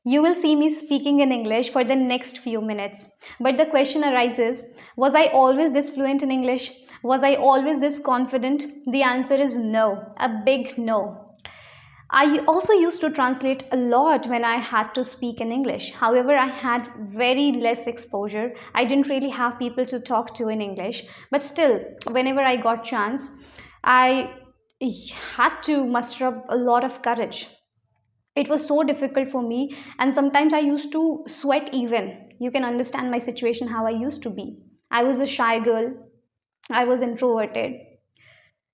You will see me speaking in English for the next few minutes. But the question arises, was I always this fluent in English? Was I always this confident? The answer is no, a big no. I also used to translate a lot when I had to speak in English. However, I had very less exposure. I didn't really have people to talk to in English. But still, whenever I got chance, I had to muster up a lot of courage. It was so difficult for me, and sometimes I used to sweat even. You can understand my situation, how I used to be. I was a shy girl, I was introverted.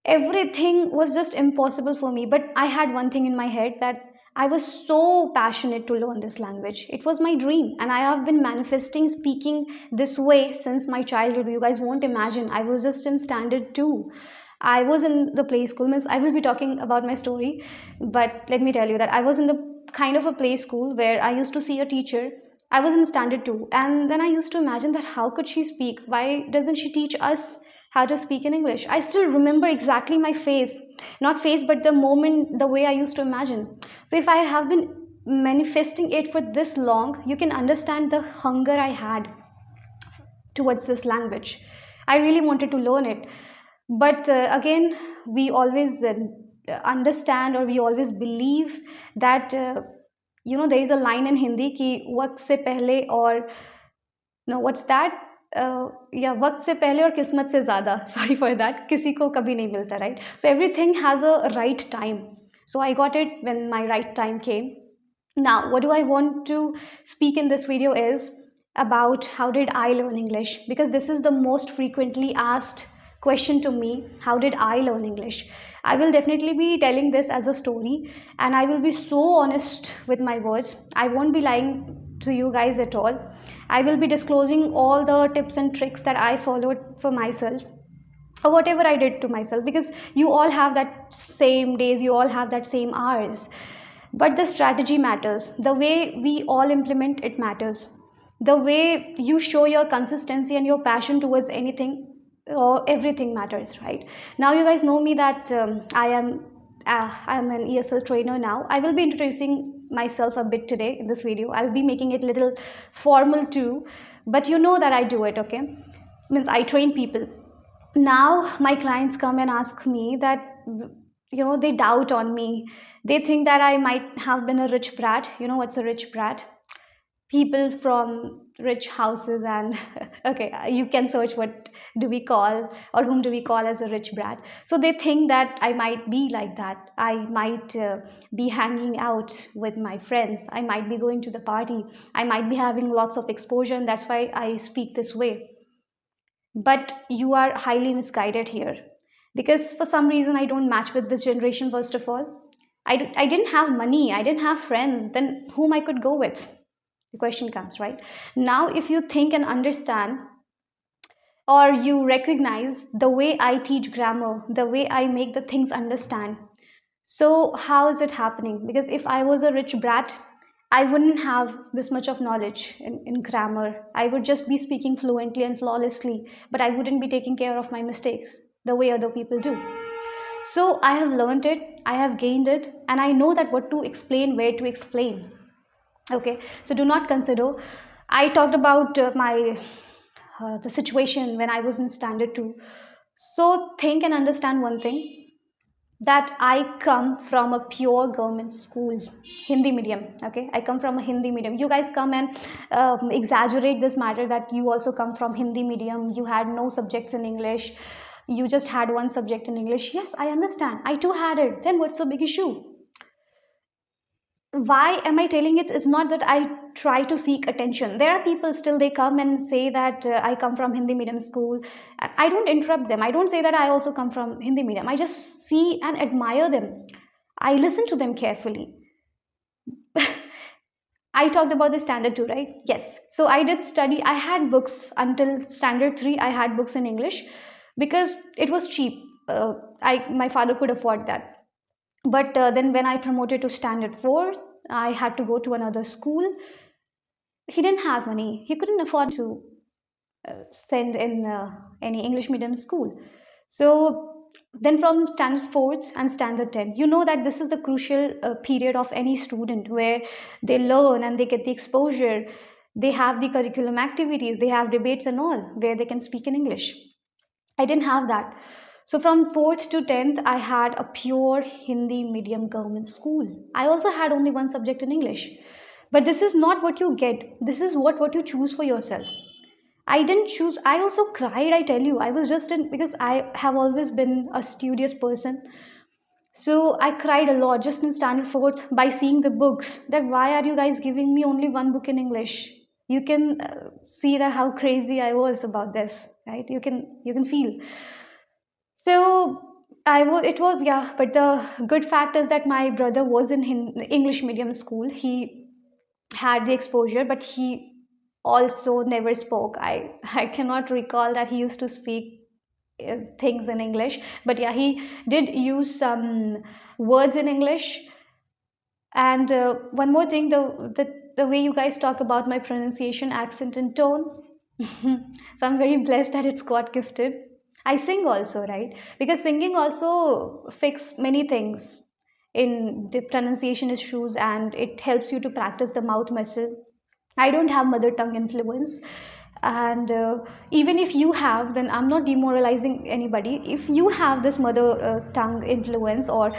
Everything was just impossible for me, but I had one thing in my head, that I was so passionate to learn this language. It was my dream, and I have been manifesting speaking this way since my childhood. You guys won't imagine. I was just in standard 2. I was in the play school. Means I will be talking about my story, but let me tell you that I was in the kind of a play school where I used to see a teacher. I was in standard 2, and then I used to imagine that how could she speak? Why doesn't she teach us how to speak in English? I still remember exactly my face, not face, but the moment, the way I used to imagine. So if I have been manifesting it for this long, you can understand the hunger I had towards this language. I really wanted to learn it. But again, we always understand, or we always believe that there is a line in Hindi ki waqt se pehle or no, what's that? या वक्त से पहले और किस्मत से ज़्यादा sorry for that किसी को कभी नहीं मिलता right so everything has a right time so I got it when my right time came. Now what do I want to speak in this video is about how did I learn English, because this is the most frequently asked question to me. How did I learn English? I will definitely be telling this as a story, and I will be so honest with my words. I won't be lying to you guys at all. I will be disclosing all the tips and tricks that I followed for myself, or whatever I did to myself, because you all have that same days, you all have that same hours. But the strategy matters. The way we all implement it matters. The way you show your consistency and your passion towards anything or everything matters, right? Now you guys know me that I'm an ESL trainer now. I will be introducing myself a bit today in this video. I'll be making it a little formal too, but you know that I do it, okay? Means I train people. Now my clients come and ask me that, they doubt on me. They think that I might have been a rich brat. You know what's a rich brat? People from rich houses, and okay, you can search what do we call, or whom do we call as a rich brat. So they think that I might be like that. I might be hanging out with my friends, I might be going to the party, I might be having lots of exposure, and that's why I speak this way. But you are highly misguided here, because for some reason I don't match with this generation. First of all, I didn't have money, I didn't have friends, then whom I could go with? The question comes, right? Now if you think and understand, or you recognize the way I teach grammar, the way I make the things understand, so how is it happening? Because if I was a rich brat, I wouldn't have this much of knowledge in grammar. I would just be speaking fluently and flawlessly, but I wouldn't be taking care of my mistakes the way other people do. So I have learned it, I have gained it, and I know that what to explain, where to explain. Okay, so do not consider. I talked about my the situation when I was in standard 2. So think and understand one thing, that I come from a pure government school, Hindi medium. Okay, I come from a Hindi medium. You guys come and exaggerate this matter that you also come from Hindi medium. You had no subjects in English. You just had one subject in English. Yes, I understand. I too had it. Then what's the big issue? Why am I telling it is not that I try to seek attention. There are people still, they come and say that I come from Hindi medium school. I don't interrupt them. I don't say that I also come from Hindi medium. I just see and admire them. I listen to them carefully. I talked about the standard 2, right? Yes. So I did study. I had books until standard 3. I had books in English because it was cheap. My father could afford that. But then when I promoted to standard 4, I had to go to another school. He didn't have money. He couldn't afford to send in any English medium school. So then from standard 4th and standard 10, you know that this is the crucial period of any student where they learn and they get the exposure, they have the curriculum activities, they have debates and all where they can speak in English. I didn't have that. So from 4th to 10th, I had a pure Hindi medium government school. I also had only one subject in English. But this is not what you get. This is what you choose for yourself. I didn't choose. I also cried, I tell you. I was just in, because I have always been a studious person. So I cried a lot just in standard fourth by seeing the books. That why are you guys giving me only one book in English? You can see that how crazy I was about this, right? You can feel. So I was. It was, yeah. But the good fact is that my brother was in English medium school. He had the exposure, but he also never spoke. I cannot recall that he used to speak things in English, but yeah, he did use some words in English. And one more thing, the way you guys talk about my pronunciation, accent, and tone. So I'm very blessed that it's God gifted. I sing also, right? Because singing also fix many things in the pronunciation issues, and it helps you to practice the mouth muscle. I don't have mother tongue influence. And even if you have, then I'm not demoralizing anybody. If you have this mother tongue influence, or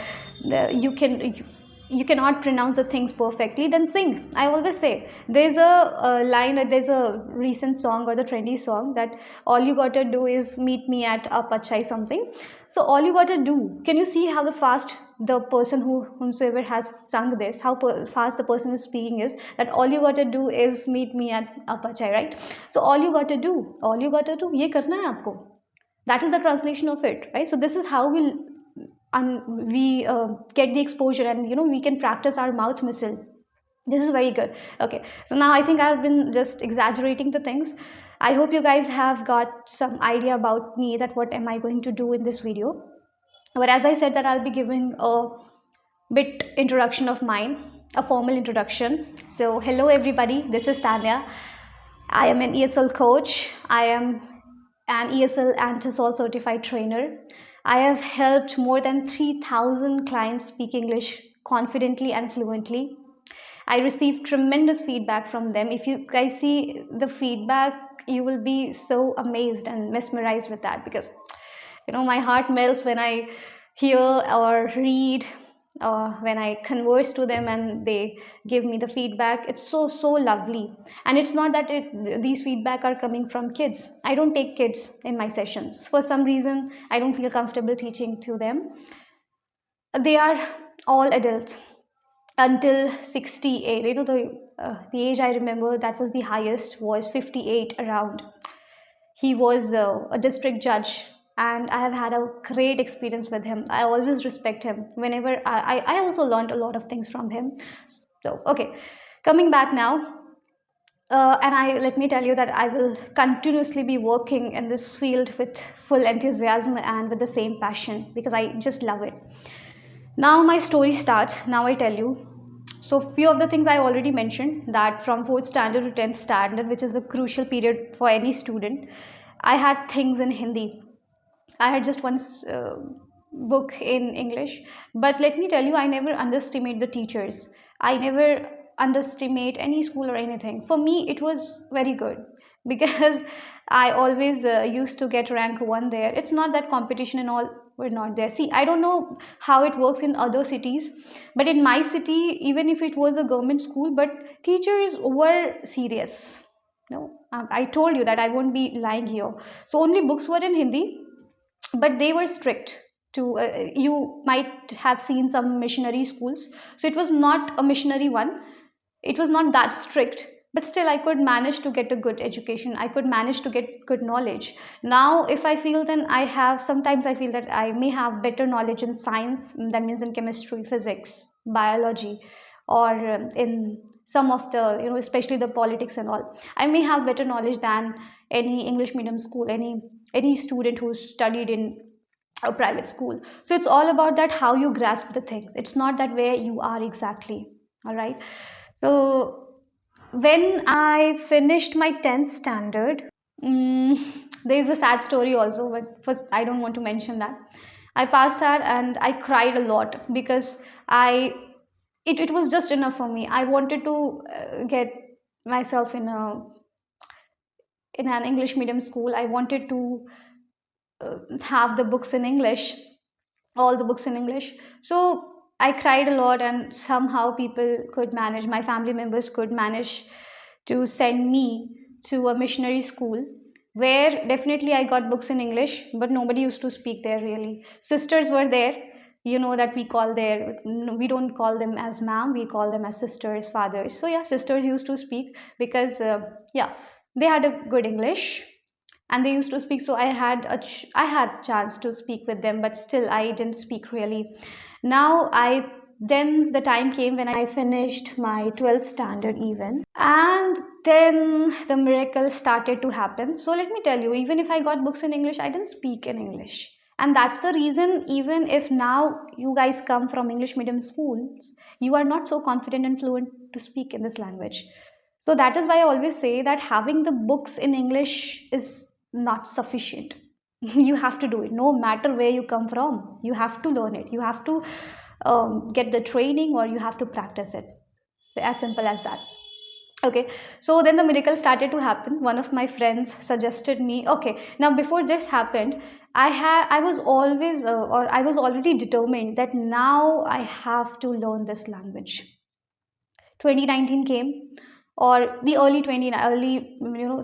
you cannot pronounce the things perfectly, then sing. I always say there's a line, there's a recent song or the trendy song that all you gotta do is meet me at a pachai something. So all you gotta do, can you see how the fast the person whomsoever has sung this, how fast the person is speaking is, that all you gotta do is meet me at a pachai, right? So all you gotta do, ye karna hai aapko. That is the translation of it, right? So this is how we get the exposure, and we can practice our mouth muscle. This is very good. Okay, so now I think I've been just exaggerating the things. I hope you guys have got some idea about me, that what am I going to do in this video. But as I said, that I'll be giving a bit introduction of mine, a formal introduction. So hello everybody, this is Tanya. I am an ESL coach. I am an ESL and TESOL certified trainer. I have helped more than 3,000 clients speak English confidently and fluently. I receive tremendous feedback from them. If you guys see the feedback, you will be so amazed and mesmerized with that, because my heart melts when I hear or read, when I converse to them and they give me the feedback. It's so lovely. And it's not that these feedback are coming from kids. I don't take kids in my sessions. For some reason, I don't feel comfortable teaching to them. They are all adults until 68. The age I remember that was the highest was 58 around. He was a district judge, and I have had a great experience with him. I always respect him. Whenever I also learned a lot of things from him. So okay, coming back now. And let me tell you that I will continuously be working in this field with full enthusiasm and with the same passion, because I just love it. Now my story starts. Now I tell you. So few of the things I already mentioned, that from 4th standard to 10th standard, which is a crucial period for any student, I had things in Hindi. I had just one book in English. But let me tell you, I never underestimate the teachers. I never underestimate any school or anything. For me, it was very good because I always used to get rank 1 there. It's not that competition and all were not there. See, I don't know how it works in other cities, but in my city, even if it was a government school, but teachers were serious. No, I told you that I won't be lying here. So only books were in Hindi, but they were strict. You might have seen some missionary schools, so it was not a missionary one. It was not that strict, but still I could manage to get a good education. I could manage to get good knowledge. Now if I feel, then sometimes I feel that I may have better knowledge in science, that means in chemistry, physics, biology, or in some of the, especially the politics and all. I may have better knowledge than any English medium school, any student who studied in a private school. So it's all about that how you grasp the things. It's not that where you are exactly. All right. So when I finished my 10th standard, there is a sad story also, but first I don't want to mention that. I passed that and I cried a lot because it was just enough for me. I wanted to get myself in an English medium school. I wanted to have the books in English, all the books in English. So I cried a lot, and somehow people could manage, my family members could manage to send me to a missionary school where definitely I got books in English, but nobody used to speak there really. Sisters were there, you know, that we call there, we don't call them as ma'am, we call them as sisters, fathers. So yeah, sisters used to speak because, yeah, they had a good English and they used to speak. So I had chance to speak with them, but still I didn't speak really. Now I Then the time came when I finished my 12th standard even, and then the miracle started to happen. So let me tell you, even if I got books in English, I didn't speak in English. And that's the reason, even if now you guys come from English medium schools, you are not so confident and fluent to speak in this language. So that is why I always say that having the books in English is not sufficient. You have to do it no matter where you come from. You have to learn it. You have to get the training, or you have to practice it. So as simple as that. Okay, so then the miracle started to happen. One of my friends suggested me, okay, now before this happened, I was always or I was already determined that now I have to learn this language. 2019 came, or the early,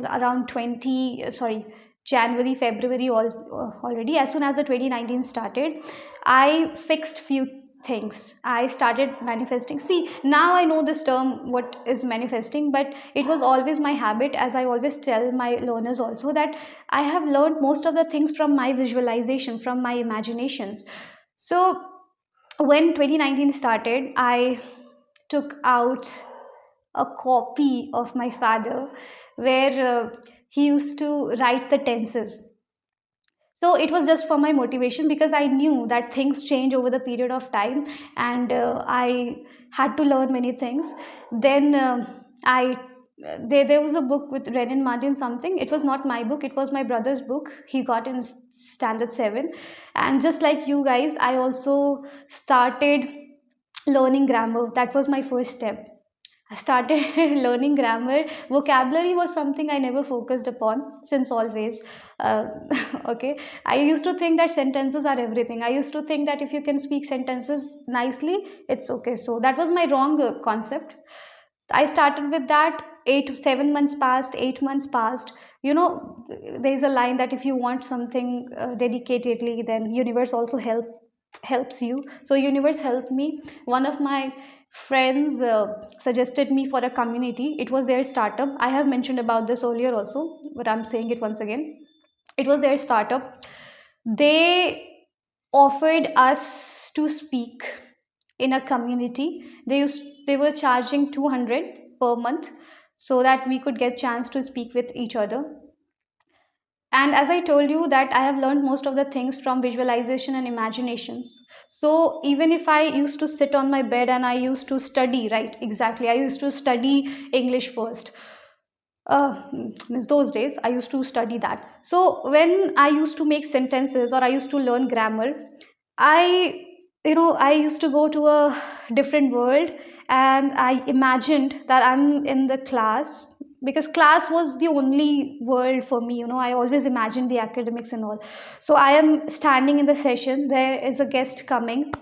around 20, sorry, January, February, already. As soon as the 2019 started, I fixed few things. I started manifesting. See, now I know this term, what is manifesting, but it was always my habit, as I always tell my learners also, that I have learned most of the things from my visualization, from my imaginations. So when 2019 started, I took out a copy of my father where he used to write the tenses. So it was just for my motivation, because I knew that things change over the period of time, and I had to learn many things. Then I there was a book with Renan Martin something. It was not my book, it was my brother's book. He got in standard 7, and just like you guys, I also started learning grammar. That was my first step. I started learning grammar. Vocabulary was something I never focused upon since always. Uh, okay, I used to think that sentences are everything. I used to think that if you can speak sentences nicely, it's okay. So that was my wrong concept. I started with that. 7 months passed, 8 months passed. You know, there is a line that if you want something dedicatedly, then universe also helps you. So universe helped me. One of my friends suggested me for a community. It was their startup. I have mentioned about this earlier also, but I'm saying it once again. It was their startup. They offered us to speak in a community. They were charging 200 per month, so that we could get chance to speak with each other. And as I told you, that I have learned most of the things from visualization and imagination. So even if I used to sit on my bed and I used to study, right, exactly, I used to study English first. Means those days I used to study that. So when I used to make sentences, or I used to learn grammar, I I used to go to a different world, and I imagined that I'm in the class, because class was the only world for me. I always imagined the academics and all. So I am standing in the session, there is a guest coming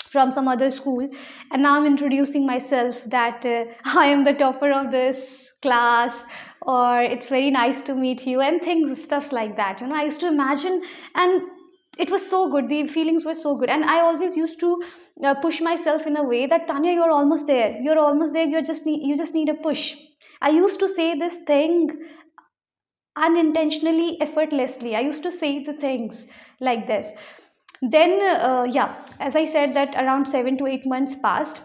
from some other school, and now I'm introducing myself that I am the topper of this class, or it's very nice to meet you, and things, stuffs like that. I used to imagine, and it was so good, the feelings were so good. And I always used to push myself in a way that, Tanya, you're almost there, you just need a push. I used to say this thing unintentionally, effortlessly. I used to say the things like this. Then yeah, as I said, that around 7 to 8 months passed,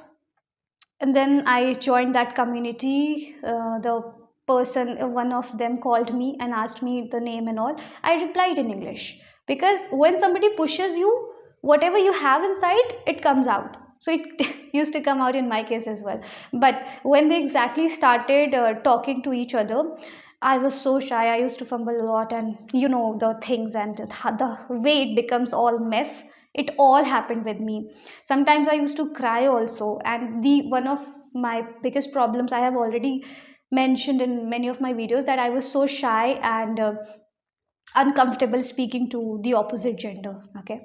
and then I joined that community. The person, one of them, called me and asked me the name and all. I replied in English, because when somebody pushes you, whatever you have inside, it comes out. So it used to come out in my case as well. But when they exactly started talking to each other, I was so shy. I used to fumble a lot, and you know the things and the way it becomes all mess. It all happened with me. Sometimes I used to cry also, and the one of my biggest problems I have already mentioned in many of my videos, that I was so shy and uncomfortable speaking to the opposite gender. Okay,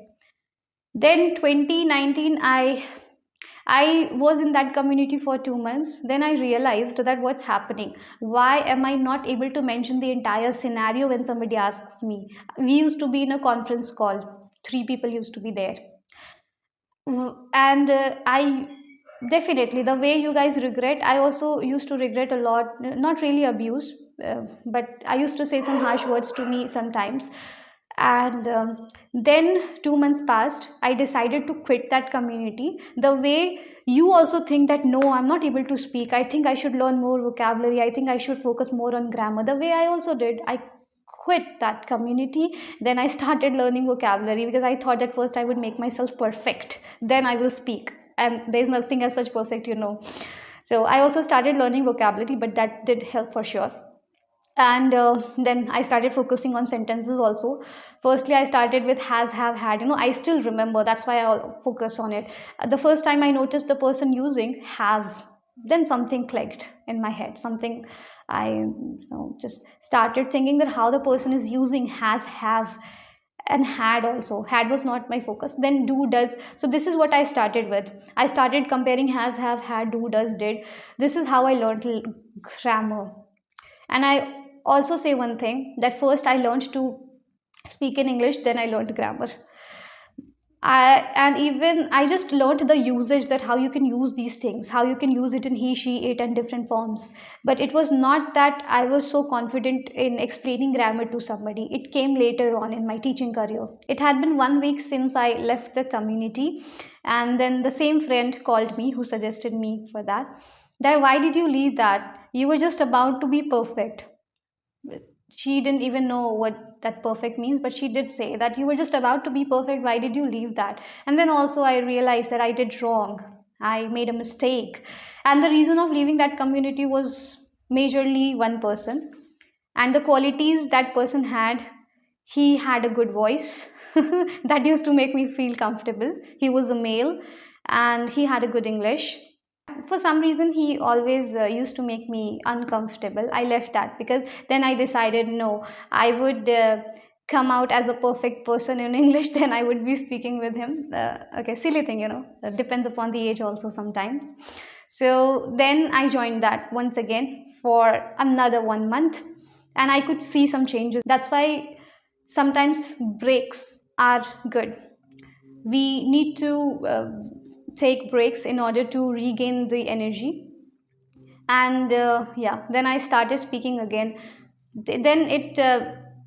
then 2019, I was in that community for 2 months. Then I realized that what's happening. Why am I not able to mention the entire scenario when somebody asks me? We used to be in a conference call. Three people used to be there. And I definitely, the way you guys regret, I also used to regret a lot. Not really abuse, but I used to say some harsh words to me sometimes. And then 2 months passed. I decided to quit that community. The way you also think that no, I'm not able to speak, I think I should learn more vocabulary, I think I should focus more on grammar, the way I also did, I quit that community. Then I started learning vocabulary because I thought that first I would make myself perfect, then I will speak. And there's nothing as such perfect, you know. So I also started learning vocabulary, but that did help for sure. And then I started focusing on sentences also. Firstly, I started with has, have, had. You know, I still remember. That's why I focus on it. The first time I noticed the person using has, then something clicked in my head. Something I just started thinking that how the person is using has, have, and had also. Had was not my focus. Then do, does. So this is what I started with. I started comparing has, have, had, do, does, did. This is how I learned grammar. And I also say one thing, that first I learned to speak in English, then I learned grammar. And even I just learned the usage, that how you can use these things, how you can use it in he, she, it, and different forms. But it was not that I was so confident in explaining grammar to somebody. It came later on in my teaching career. It had been 1 week since I left the community, and then the same friend called me who suggested me for that. That why did you leave that? You were just about to be perfect. She didn't even know what that perfect means, but she did say that you were just about to be perfect. Why did you leave that? And then also I realized that I did wrong. I made a mistake. And the reason of leaving that community was majorly one person. And the qualities that person had, he had a good voice. That used to make me feel comfortable. He was a male and he had a good English. For some reason he always used to make me uncomfortable. I left that because then I decided no, I would come out as a perfect person in English, then I would be speaking with him. Okay, silly thing, you know, that depends upon the age also sometimes. So then I joined that once again for another 1 month, and I could see some changes. That's why sometimes breaks are good. We need to take breaks in order to regain the energy. And yeah, then I started speaking again. Then it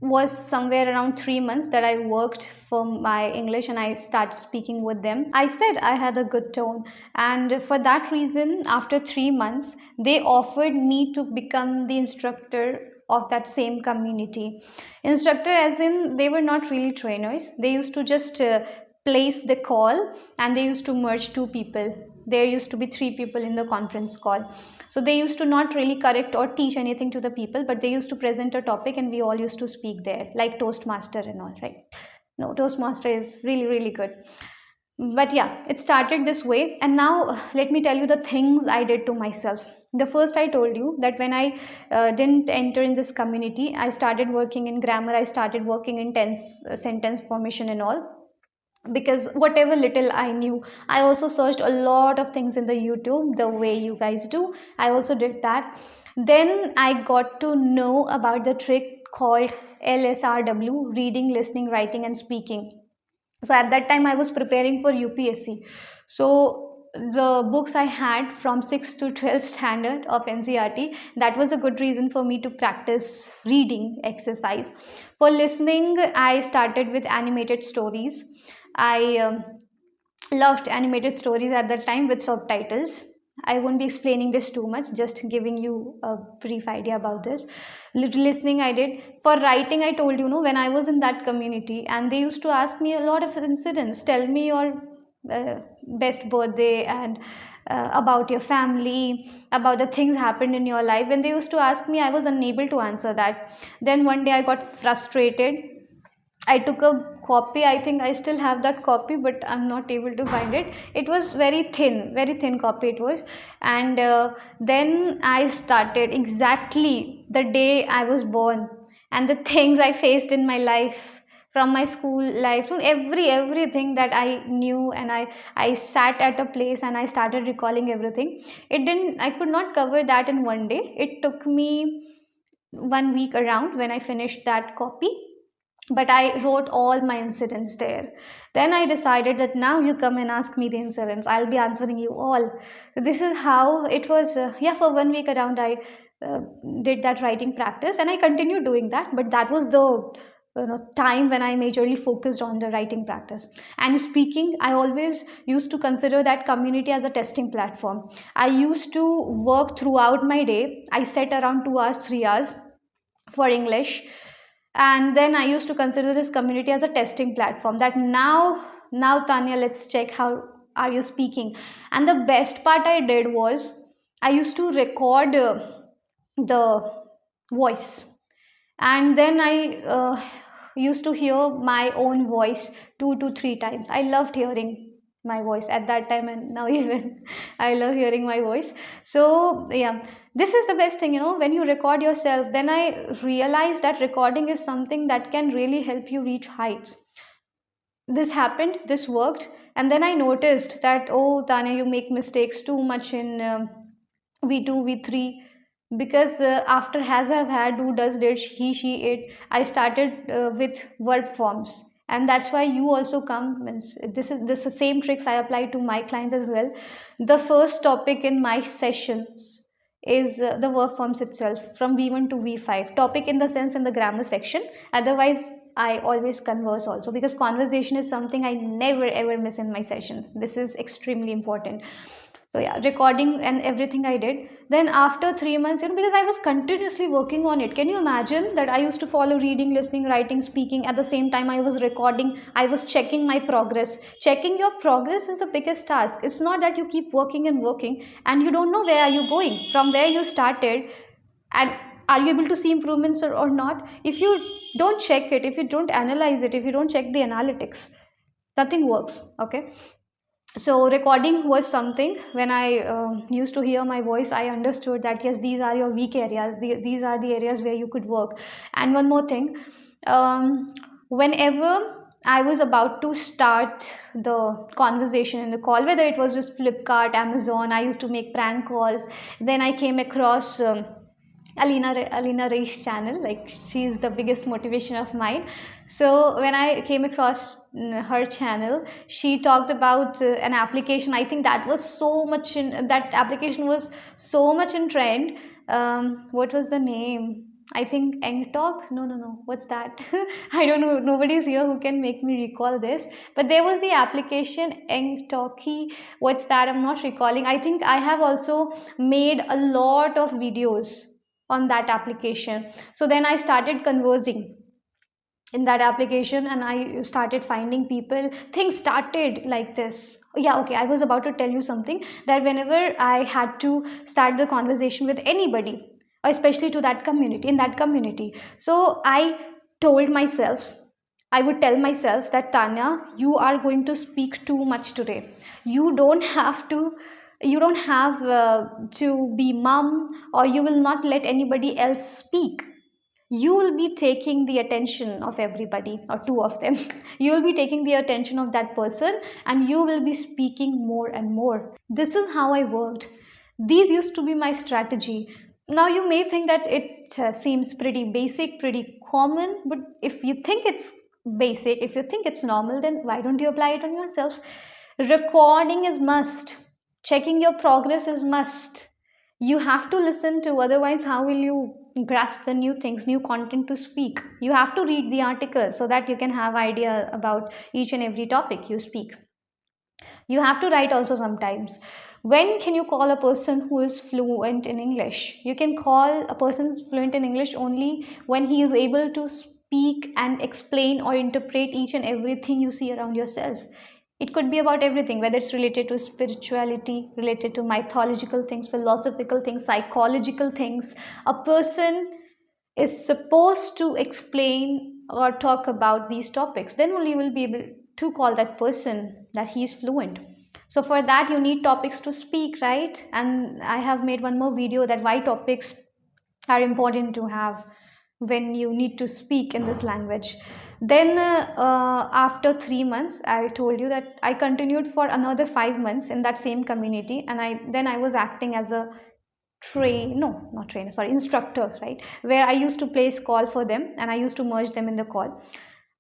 was somewhere around 3 months that I worked for my English, and I started speaking with them. I said I had a good tone, and for that reason, after 3 months, they offered me to become the instructor of that same community. Instructor, as in, they were not really trainers. They used to just place the call, and they used to merge two people. There used to be three people in the conference call. So they used to not really correct or teach anything to the people, but they used to present a topic and we all used to speak there, like Toastmaster and all, right? No, Toastmaster is really, really good. But yeah, it started this way. And now let me tell you the things I did to myself. The first, I told you that when I didn't enter in this community, I started working in grammar, I started working in tense sentence formation and all, because whatever little I knew, I also searched a lot of things in the YouTube, the way you guys do. I also did that. Then I got to know about the trick called LSRW: reading, listening, writing, and speaking. So at that time I was preparing for UPSC. So the books I had from 6th to 12th standard of NCERT, that was a good reason for me to practice reading exercise. For listening, I started with animated stories. I loved animated stories at that time with subtitles. I won't be explaining this too much, just giving you a brief idea about this. Listening, I did. For writing, I told you, when I was in that community and they used to ask me a lot of incidents, tell me your uh, best birthday, and about your family, about the things happened in your life. When they used to ask me, I was unable to answer that. Then one day I got frustrated. I took a copy. I think I still have that copy, but I'm not able to find it. It was very thin copy it was. And then I started exactly the day I was born, and the things I faced in my life, from my school life, from everything that I knew. And I sat at a place and I started recalling everything. It didn't I could not cover that in one day. It took me 1 week around when I finished that copy, but I wrote all my incidents there. Then I decided that now you come and ask me the incidents, I'll be answering you all. So this is how it was. Yeah, for 1 week around I uh, did that writing practice, and I continued doing that, but that was the time when I majorly focused on the writing practice. And speaking, I always used to consider that community as a testing platform. I used to work throughout my day. I set around 2 hours, 3 hours for English, and then I used to consider this community as a testing platform, that now Tanya, let's check how are you speaking. And the best part I did was I used to record the voice, and then I used to hear my own voice 2 to 3 times. I loved hearing my voice at that time, and now even I love hearing my voice. So yeah, this is the best thing, when you record yourself. Then I realized that recording is something that can really help you reach heights. This happened, this worked. And then I noticed that, oh Tanya, you make mistakes too much in V2 V3, because after has, have, had, do, does, did, he, she, it, I started with verb forms. And that's why you also come, means this is the same tricks I apply to my clients as well. The first topic in my sessions is the verb forms itself, from V1 to V5. Topic in the sense in the grammar section. Otherwise I always converse also, because conversation is something I never ever miss in my sessions. This is extremely important. So yeah, recording and everything I did. Then after 3 months, because I was continuously working on it. Can you imagine that I used to follow reading, listening, writing, speaking at the same time I was recording? I was checking my progress. Checking your progress is the biggest task. It's not that you keep working and working and you don't know where are you going, from where you started, and are you able to see improvements or not. If you don't check it, if you don't analyze it, if you don't check the analytics, nothing works. Okay, so recording was something. When I used to hear my voice, I understood that yes, these are your weak areas, these are the areas where you could work. And one more thing, whenever I was about to start the conversation in the call, whether it was with Flipkart, Amazon, I used to make prank calls. Then I came across Alina Rai's channel. Like, she is the biggest motivation of mine. So when I came across her channel, she talked about an application. I think that was so much in that application was so much in trend. What was the name? I think Engtalk. No. What's that? I don't know. Nobody's here who can make me recall this. But there was the application Engtalky. What's that? I'm not recalling. I think I have also made a lot of videos on that application. So then I started conversing in that application, and I started finding people. Things started like this. Yeah, okay, I was about to tell you something, that whenever I had to start the conversation with anybody, especially to that community, in that community, so I told myself, I would tell myself that Tanya, you are going to speak too much today. You don't have to you don't have to be mum, or you will not let anybody else speak. You will be taking the attention of everybody, or two of them. You will be taking the attention of that person, and you will be speaking more and more. This is how I worked. These used to be my strategy. Now you may think that it seems pretty basic, pretty common, but if you think it's basic, if you think it's normal, then why don't you apply it on yourself? Recording is must. Checking your progress is must. You have to listen to, otherwise how will you grasp the new things, new content to speak? You have to read the article so that you can have idea about each and every topic you speak. You have to write also sometimes. When can you call a person who is fluent in English? You can call a person fluent in English only when he is able to speak and explain or interpret each and everything you see around yourself. It could be about everything, whether it's related to spirituality, related to mythological things, philosophical things, psychological things. A person is supposed to explain or talk about these topics. Then only you will be able to call that person that he is fluent. So for that you need topics to speak, right? And I have made one more video that why topics are important to have when you need to speak in this language. Then after 3 months, I told you that I continued for another 5 months in that same community, and I was acting as a instructor, right, where I used to place call for them and I used to merge them in the call.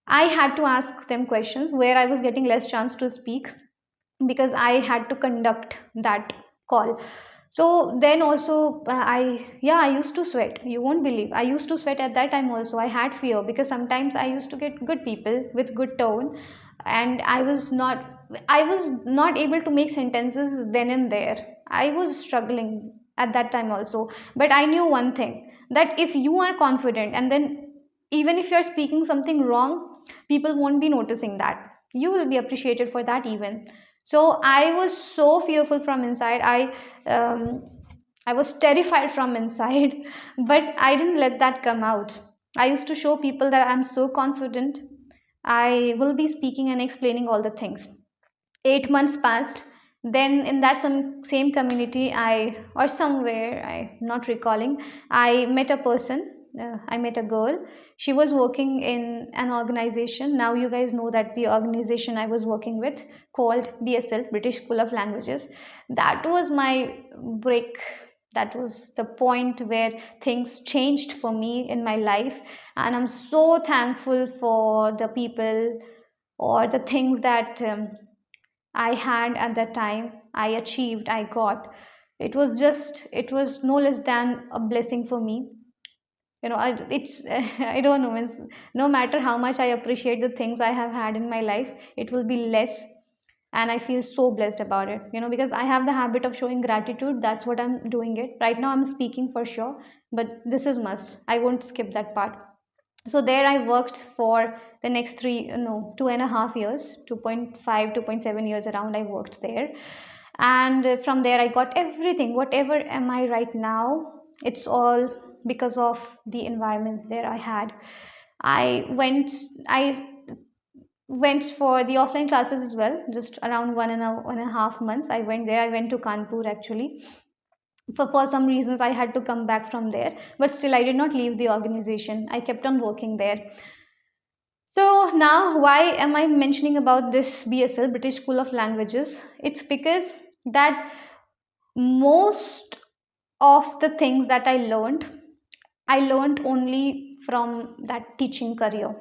I had to ask them questions where I was getting less chance to speak because I had to conduct that call. So then also I used to sweat. You won't believe, I used to sweat at that time also. I had fear because sometimes I used to get good people with good tone, and I was not able to make sentences then and there. I was struggling at that time also. But I knew one thing, that if you are confident, and then even if you're speaking something wrong, people won't be noticing that. You will be appreciated for that even. So I was so fearful from inside. I was terrified from inside, but I didn't let that come out. I used to show people that I'm so confident. I will be speaking and explaining all the things. 8 months passed. Then in that same community, or somewhere, I'm not recalling, I met a person. I met a girl. She was working in an organization. Now you guys know that the organization I was working with, called BSL, British School of Languages. That was my break. That was the point where things changed for me in my life, and I'm so thankful for the people or the things that I had at that time. I achieved, I got. It was no less than a blessing for me. It's I don't know, means no matter how much I appreciate the things I have had in my life, it will be less. And I feel so blessed about it, because I have the habit of showing gratitude. That's what I'm doing it right now. I'm speaking for sure, but this is must, I won't skip that part. So there I worked for the next 2.5 years, 2.5, 2.7 years around. I worked there, and from there I got everything. Whatever am I right now, it's all because of the environment there I had. I went for the offline classes as well. Just around 1.5 months I went there. I went to Kanpur actually. For some reasons I had to come back from there, but still I did not leave the organization. I kept on working there. So now, why am I mentioning about this BSL, British School of Languages? It's because that most of the things that I learned only from that teaching career.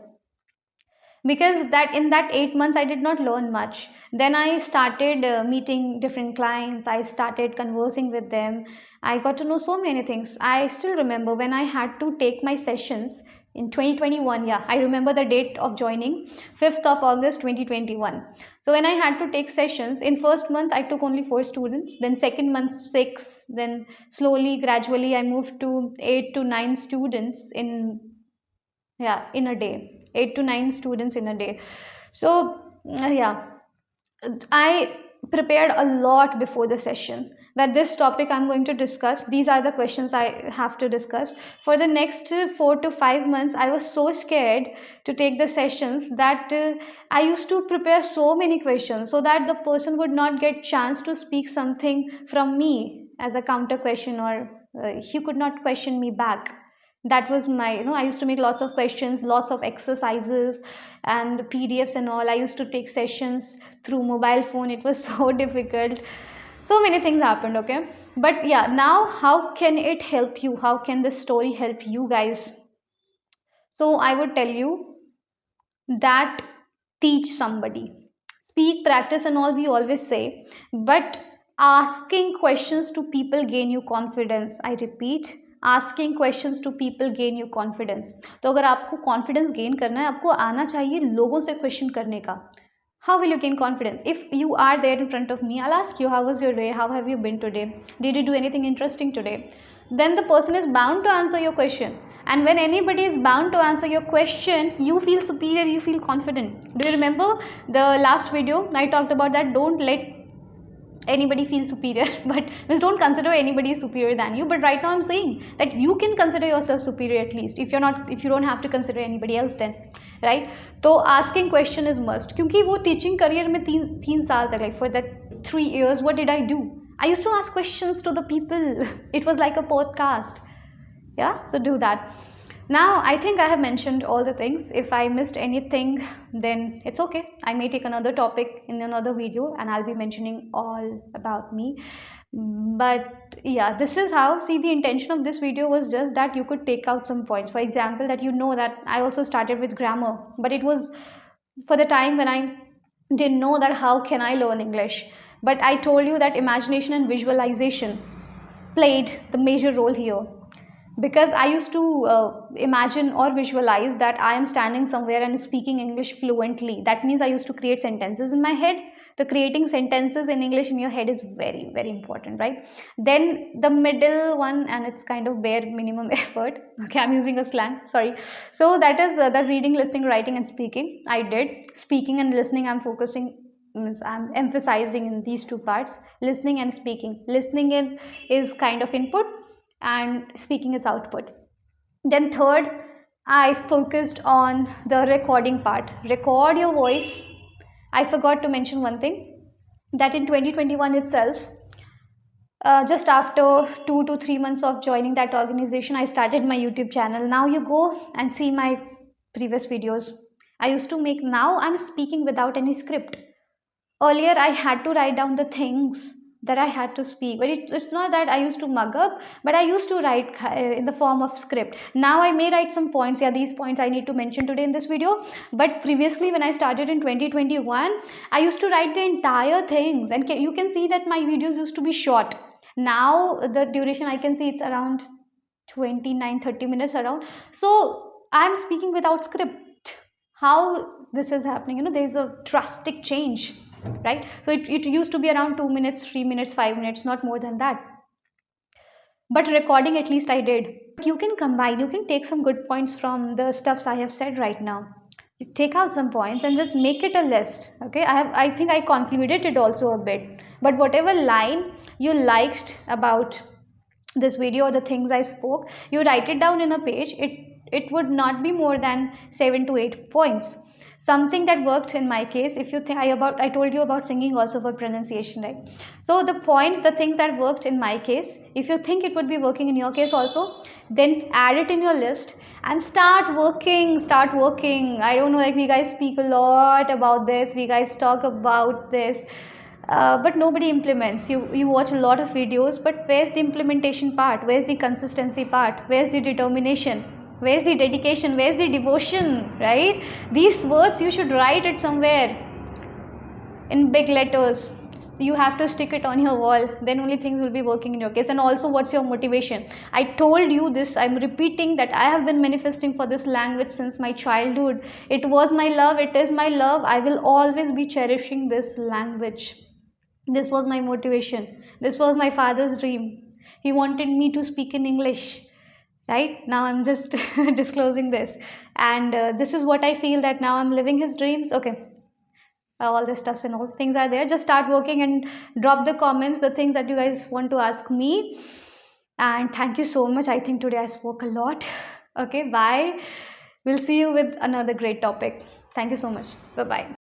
Because that in that 8 months I did not learn much. Then I started meeting different clients. I started conversing with them. I got to know so many things. I still remember when I had to take my sessions in 2021. Yeah, I remember the date of joining, 5th of August 2021. So when I had to take sessions, in first month I took only 4 students, then second month 6, then slowly gradually I moved to 8 to 9 students in a day. 8 to 9 students in a day. So yeah, I prepared a lot before the session, that this topic I'm going to discuss, these are the questions I have to discuss. For the next 4 to 5 months I was so scared to take the sessions that I used to prepare so many questions so that the person would not get chance to speak something from me as a counter question, or he could not question me back. That was my, I used to make lots of questions, lots of exercises and PDFs and all. I used to take sessions through mobile phone. It was so difficult. So many things happened, okay? But yeah, now how can it help you? How can this story help you guys? So I would tell you that teach somebody. Speak, practice, and all we always say, but asking questions to people gain you confidence. I repeat, asking questions to people gain you confidence. तो अगर आपको confidence gain करना है, आपको आना चाहिए लोगों से question करने का. How will you gain confidence? If you are there in front of me, I'll ask you, how was your day? How have you been today? Did you do anything interesting today? Then the person is bound to answer your question. And when anybody is bound to answer your question, you feel superior, you feel confident. Do you remember the last video I talked about that? Don't let anybody feel superior, but means don't consider anybody superior than you. But right now I'm saying that you can consider yourself superior at least, if you don't have to consider anybody else then, right? So asking question is must. क्योंकि वो teaching career में तीन साल तक, like for that 3 years, what did I do? I used to ask questions to the people. It was like a podcast. Yeah, so do that. Now I think I have mentioned all the things. If I missed anything, then it's okay. I may take another topic in another video and I'll be mentioning all about me. But yeah, this is how, see, the intention of this video was just that you could take out some points. For example, that you know that I also started with grammar, but it was for the time when I didn't know that how can I learn English. But I told you that imagination and visualization played the major role here, because I used to imagine or visualize that I am standing somewhere and speaking English fluently. That means I used to create sentences in my head. The creating sentences in English in your head is very, very important, right? Then the middle one, and it's kind of bare minimum effort. Okay, I'm using a slang, sorry. So that is the reading, listening, writing and speaking. I did. Speaking and listening, I'm emphasizing in these two parts, listening and speaking. Listening is kind of input and speaking is output. Then third, I focused on the recording part. Record your voice. I forgot to mention one thing, that in 2021 itself, just after 2 to 3 months of joining that organization, I started my YouTube channel. Now you go and see my previous videos. I used to make, now I'm speaking without any script. Earlier I had to write down the things that I had to speak, but it's not that I used to mug up, but I used to write in the form of script. Now I may write some points, yeah, these points I need to mention today in this video, but previously when I started in 2021, I used to write the entire things, and you can see that my videos used to be short. Now the duration I can see it's around 29-30 minutes around. So I'm speaking without script. How this is happening? There's a drastic change, right? So it used to be around 2 minutes, 3 minutes, 5 minutes, not more than that. But recording, at least I did. You can combine, you can take some good points from the stuffs I have said right now. You take out some points and just make it a list. Okay, I think I concluded it also a bit, but whatever line you liked about this video or the things I spoke, you write it down in a page. It would not be more than 7 to 8 points. Something that worked in my case, if you think I told you about singing also for pronunciation, right? So the points, the things that worked in my case, if you think it would be working in your case also, then add it in your list and start working. I don't know, like we guys speak a lot about this, we guys talk about this, but nobody implements. You watch a lot of videos, but where's the implementation part? Where's the consistency part? Where's the determination? Where's the dedication? Where's the devotion, right? These words you should write it somewhere in big letters. You have to stick it on your wall, then only things will be working in your case. And also, what's your motivation? I told you this, I'm repeating that I have been manifesting for this language since my childhood. It was my love, it is my love. I will always be cherishing this language. This was my motivation. This was my father's dream. He wanted me to speak in English. Right now I'm just disclosing this, and this is what I feel, that now I'm living his dreams. Okay, all the stuffs and all things are there. Just start working and drop the comments, the things that you guys want to ask me. And thank you so much. I think today I spoke a lot. Okay, bye. We'll see you with another great topic. Thank you so much. Bye bye.